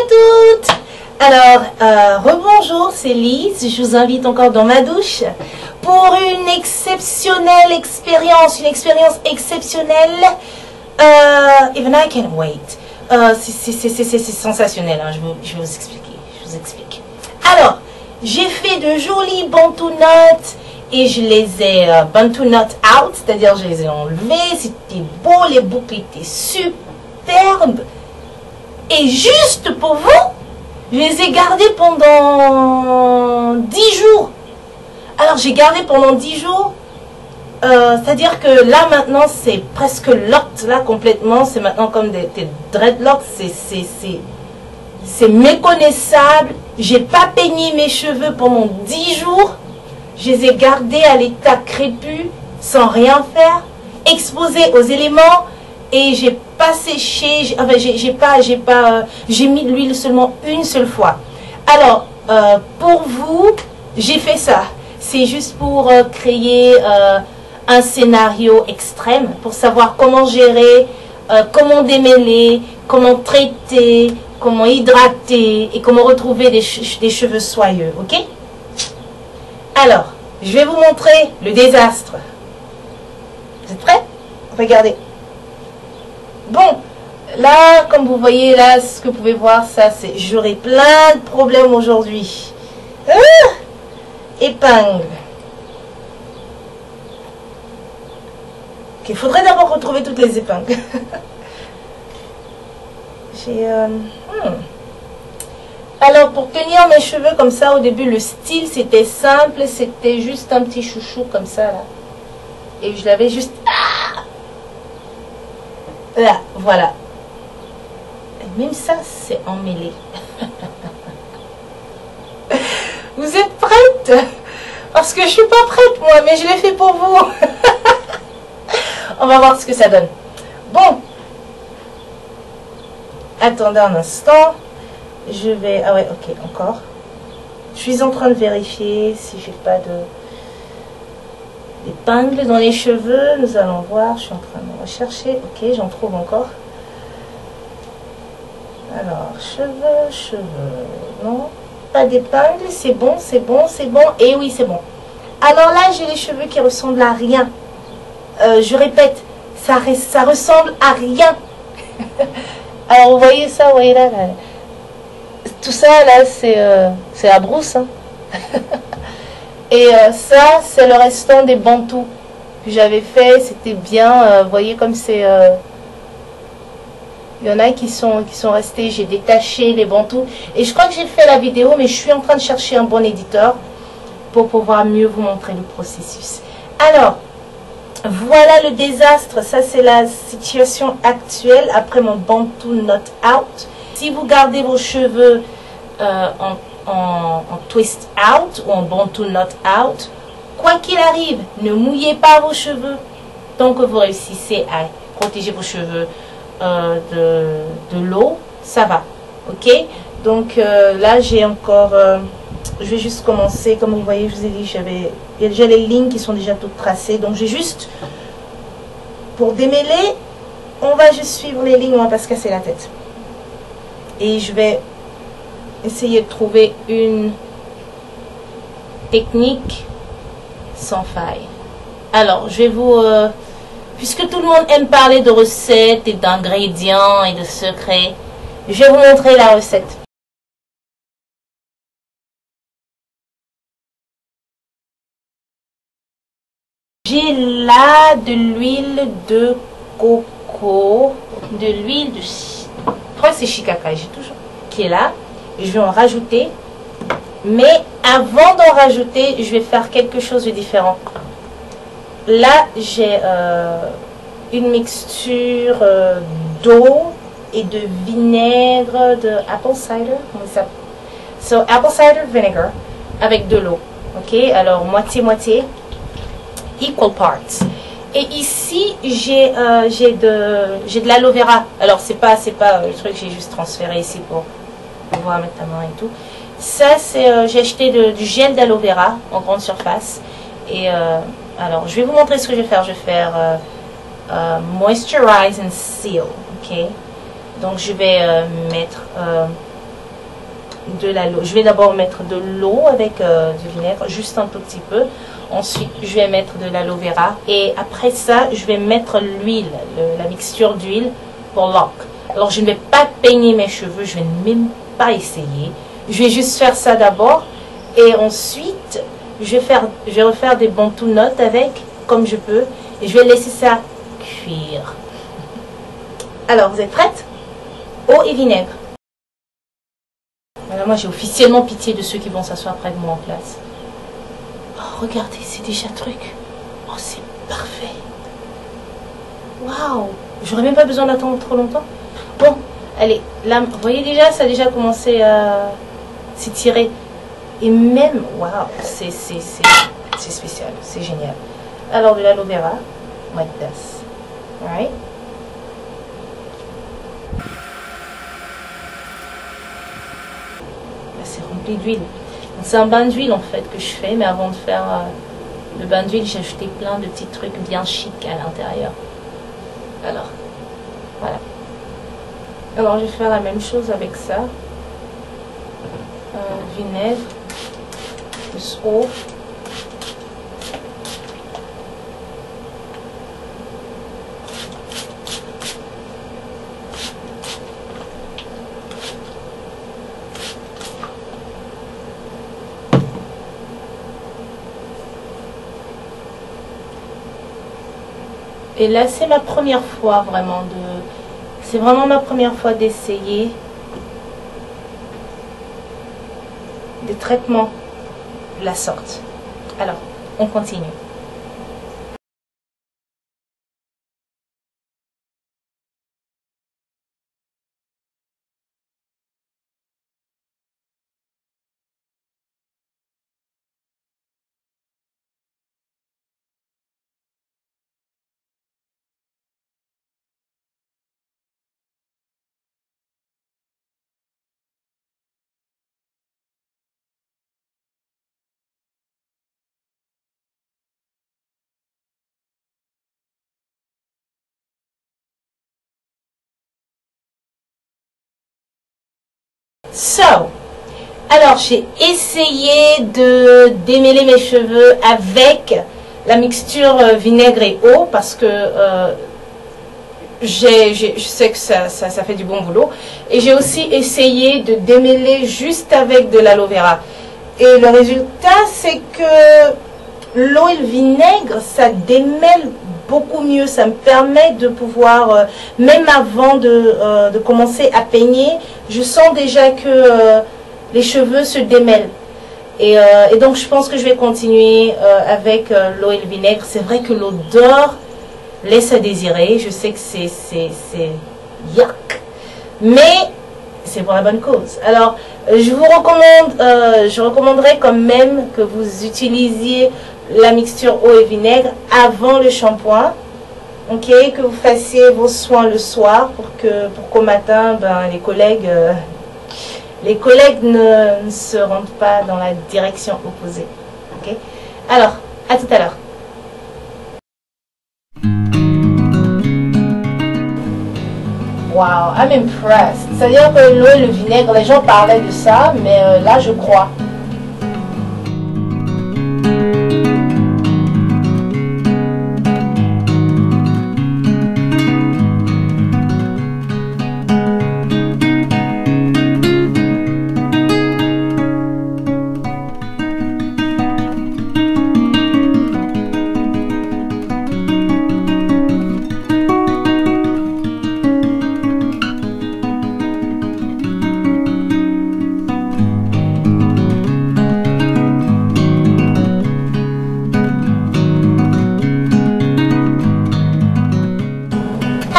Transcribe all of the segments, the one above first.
toutes! Alors, rebonjour, c'est Lise. Je vous invite encore dans ma douche pour une exceptionnelle expérience, exceptionnelle. Even I can't wait. C'est sensationnel, hein. Je vais vous explique. Alors, j'ai fait de jolis bantu notes et je les ai bantu notes out, c'est-à-dire je les ai enlevés. C'était beau, les boucles étaient superbes. Et juste pour vous, je les ai gardés pendant 10 jours. Alors, j'ai gardé pendant 10 jours. C'est-à-dire que là, maintenant, c'est presque locked, là, complètement. C'est maintenant comme des dreadlocks. C'est méconnaissable. J'ai pas peigné mes cheveux pendant 10 jours. Je les ai gardés à l'état crépus, sans rien faire, exposés aux éléments. Et j'ai pas séché, enfin, j'ai mis de l'huile seulement une seule fois. Alors, pour vous, j'ai fait ça. C'est juste pour créer un scénario extrême, pour savoir comment gérer, comment démêler, comment traiter, comment hydrater et comment retrouver des cheveux soyeux, ok? Alors, je vais vous montrer le désastre. Vous êtes prêts? Regardez. Bon, là, comme vous voyez, là, ce que vous pouvez voir, ça, c'est... J'aurai plein de problèmes aujourd'hui. Épingle. Ok, il faudrait d'abord retrouver toutes les épingles. J'ai... Alors, pour tenir mes cheveux comme ça, au début, le style, c'était simple. C'était juste un petit chouchou comme ça, là. Et je l'avais juste... Là, voilà. Et même ça, c'est emmêlé. Vous êtes prête? Parce que je suis pas prête, moi, mais je l'ai fait pour vous. On va voir ce que ça donne. Bon. Attendez un instant. Je vais... Ah ouais, ok, encore. Je suis en train de vérifier si j'ai pas d'épingles dans les cheveux. Nous allons voir. Je suis en train de rechercher. Ok, j'en trouve encore. Alors, cheveux. Non, pas d'épingles. C'est bon. Et oui, c'est bon. Alors là, j'ai les cheveux qui ressemblent à rien. Je répète, ça ressemble à rien. Alors, vous voyez ça, vous voyez là. Tout ça, là, c'est la brousse. Hein. Et ça, c'est le restant des bantous que j'avais fait. C'était bien. Vous voyez comme c'est... Il y en a qui sont restés. J'ai détaché les bantous. Et je crois que j'ai fait la vidéo, mais je suis en train de chercher un bon éditeur pour pouvoir mieux vous montrer le processus. Alors, voilà le désastre. Ça, c'est la situation actuelle après mon bantu not out. Si vous gardez vos cheveux en twist out ou en bantu not out, quoi qu'il arrive, ne mouillez pas vos cheveux tant que vous réussissez à protéger vos cheveux de l'eau, ça va, ok? Donc là j'ai encore, je vais juste commencer, comme vous voyez, je vous ai dit, il y a déjà les lignes qui sont déjà toutes tracées, donc j'ai juste, pour démêler, on va juste suivre les lignes, on va pas se casser la tête. Et je vais essayer de trouver une technique sans faille. Alors, je vais vous... puisque tout le monde aime parler de recettes et d'ingrédients et de secrets, je vais vous montrer la recette. J'ai là de l'huile de coco, de l'huile de... Je crois que c'est Shikakai, j'ai toujours... qui est là. Je vais en rajouter. Mais avant d'en rajouter, je vais faire quelque chose de différent. Là, j'ai une mixture d'eau et de vinaigre de apple cider. Comment ça s'appelle? So, apple cider vinegar avec de l'eau. Ok, alors moitié-moitié. Equal parts. Et ici, j'ai de l'aloe vera. Alors, c'est pas le truc que j'ai juste transféré ici pour pouvoir mettre ta main et tout. Ça, c'est j'ai acheté du gel d'aloe vera en grande surface. Et alors, je vais vous montrer ce que je vais faire. Je vais faire Moisturize and Seal. Ok. Donc, je vais mettre de l'eau. Je vais d'abord mettre de l'eau avec du vinaigre, juste un tout petit peu. Ensuite, je vais mettre de l'aloe vera. Et après ça, je vais mettre l'huile, la mixture d'huile pour lock. Alors, je ne vais pas peigner mes cheveux, je ne vais même pas essayer. Je vais juste faire ça d'abord. Et ensuite, je vais refaire des bantu knots avec, comme je peux. Et je vais laisser ça cuire. Alors, vous êtes prêtes? Eau et vinaigre. Alors, moi, j'ai officiellement pitié de ceux qui vont s'asseoir près de moi en classe. Oh, regardez, c'est déjà truc. Oh, c'est parfait. Waouh! J'aurais même pas besoin d'attendre trop longtemps. Bon, allez, là, vous voyez déjà, ça a déjà commencé à s'étirer. Et même, waouh, c'est spécial, c'est génial. Alors, de l'aloe vera, like this. Alright? Là, c'est rempli d'huile. C'est un bain d'huile en fait que je fais, mais avant de faire le bain d'huile, j'ai ajouté plein de petits trucs bien chics à l'intérieur. Alors, voilà. Alors, je vais faire la même chose avec ça. Vinaigre, plus eau. Et là, c'est ma première fois vraiment c'est vraiment ma première fois d'essayer des traitements de la sorte. Alors, on continue. Alors j'ai essayé de démêler mes cheveux avec la mixture vinaigre et eau parce que je sais que ça fait du bon boulot. Et j'ai aussi essayé de démêler juste avec de l'aloe vera. Et le résultat, c'est que l'eau et le vinaigre, ça démêle beaucoup mieux. Ça me permet de pouvoir, même avant de commencer à peigner, je sens déjà que les cheveux se démêlent. Et donc, je pense que je vais continuer avec l'eau et le vinaigre. C'est vrai que l'odeur laisse à désirer. Je sais que c'est yuck. Mais c'est pour la bonne cause. Alors, je recommanderais quand même que vous utilisiez la mixture eau et vinaigre avant le shampoing. Ok, que vous fassiez vos soins le soir pour qu'au matin, ben, les collègues ne se rendent pas dans la direction opposée. Ok, alors, à tout à l'heure. Wow, I'm impressed. C'est-à-dire que l'eau et le vinaigre, les gens parlaient de ça, mais là, je crois.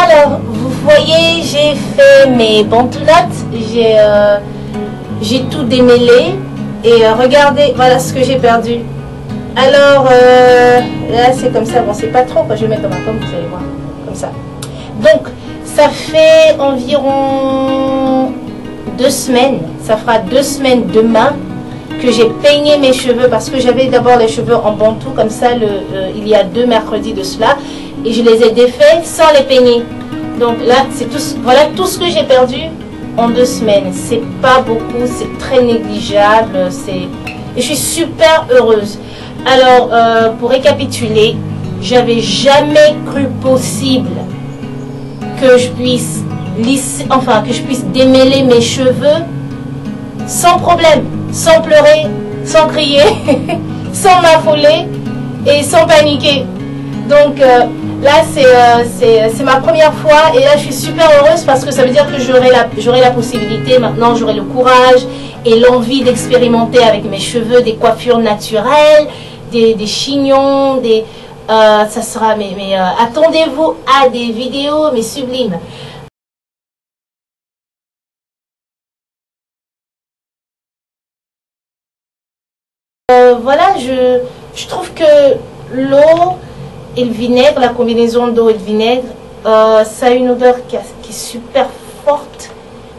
Alors, vous voyez, j'ai fait mes bantu knots, j'ai tout démêlé et regardez, voilà ce que j'ai perdu. Alors, là c'est comme ça, bon c'est pas trop, je vais mettre dans ma pomme, vous allez voir, comme ça. Donc, ça fait environ 2 semaines, ça fera 2 semaines demain que j'ai peigné mes cheveux parce que j'avais d'abord les cheveux en bantou comme ça il y a 2 mercredis de cela et je les ai défaits sans les peigner. Donc là c'est tout, voilà tout ce que j'ai perdu en 2 semaines. C'est pas beaucoup, c'est très négligeable. Et je suis super heureuse. Alors, pour récapituler, j'avais jamais cru possible que je puisse démêler mes cheveux sans problème, sans pleurer, sans crier, sans m'affoler et sans paniquer. Donc là, c'est ma première fois et là, je suis super heureuse parce que ça veut dire que j'aurai la possibilité, maintenant j'aurai le courage et l'envie d'expérimenter avec mes cheveux des coiffures naturelles, des chignons, ça sera, attendez-vous à des vidéos, mais sublimes. Voilà, je trouve que l'eau et le vinaigre, la combinaison d'eau et de vinaigre, ça a une odeur qui est super forte,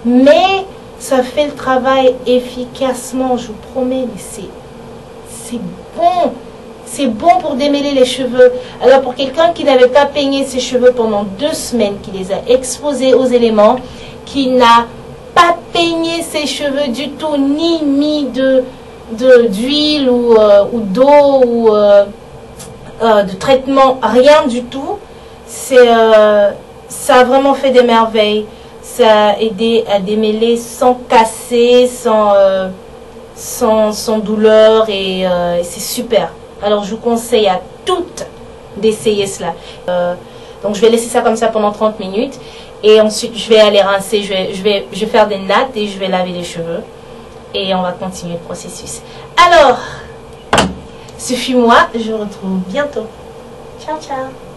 mais ça fait le travail efficacement, je vous promets, mais c'est bon. C'est bon pour démêler les cheveux. Alors pour quelqu'un qui n'avait pas peigné ses cheveux pendant 2 semaines, qui les a exposés aux éléments, qui n'a pas peigné ses cheveux du tout, ni mis d'huile ou d'eau ou de traitement, rien du tout, ça a vraiment fait des merveilles. Ça a aidé à démêler sans casser, sans douleur et c'est super. Alors je vous conseille à toutes d'essayer cela. Donc je vais laisser ça comme ça pendant 30 minutes et ensuite je vais aller rincer, je vais faire des nattes et je vais laver les cheveux et on va continuer le processus. Alors, ce fut moi, je vous retrouve bientôt. Ciao ciao.